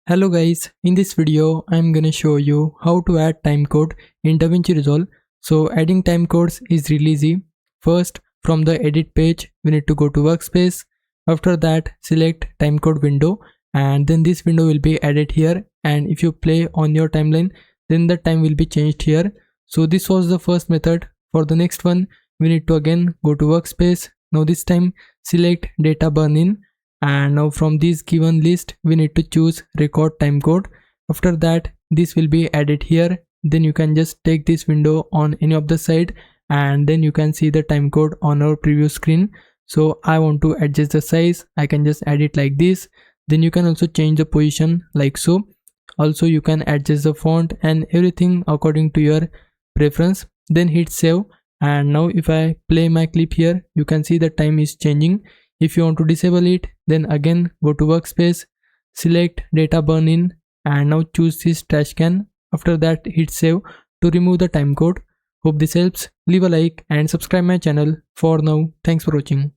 Hello guys, in this video I'm gonna show you how to add timecode in DaVinci Resolve. So adding timecodes is really easy. First, from the edit page we need to go to workspace. After that, select timecode window and then this window will be added here, and if you play on your timeline then the time will be changed here. So this was the first method. For the next one we need to again go to workspace. Now this time select data burn in, and now from this given list we need to choose record timecode. After that this will be added here, then you can just take this window on any of the side and then you can see the timecode on our preview screen. So I want to adjust the size, I can just add it like this. Then you can also change the position like so. Also you can adjust the font and everything according to your preference. Then hit save, and now if I play my clip here you can see the time is changing. If you want to disable it, then again go to workspace, select data burn in, and now choose this trash can. After that hit save to remove the timecode. Hope this helps. Leave a like and subscribe my channel. For now, thanks for watching.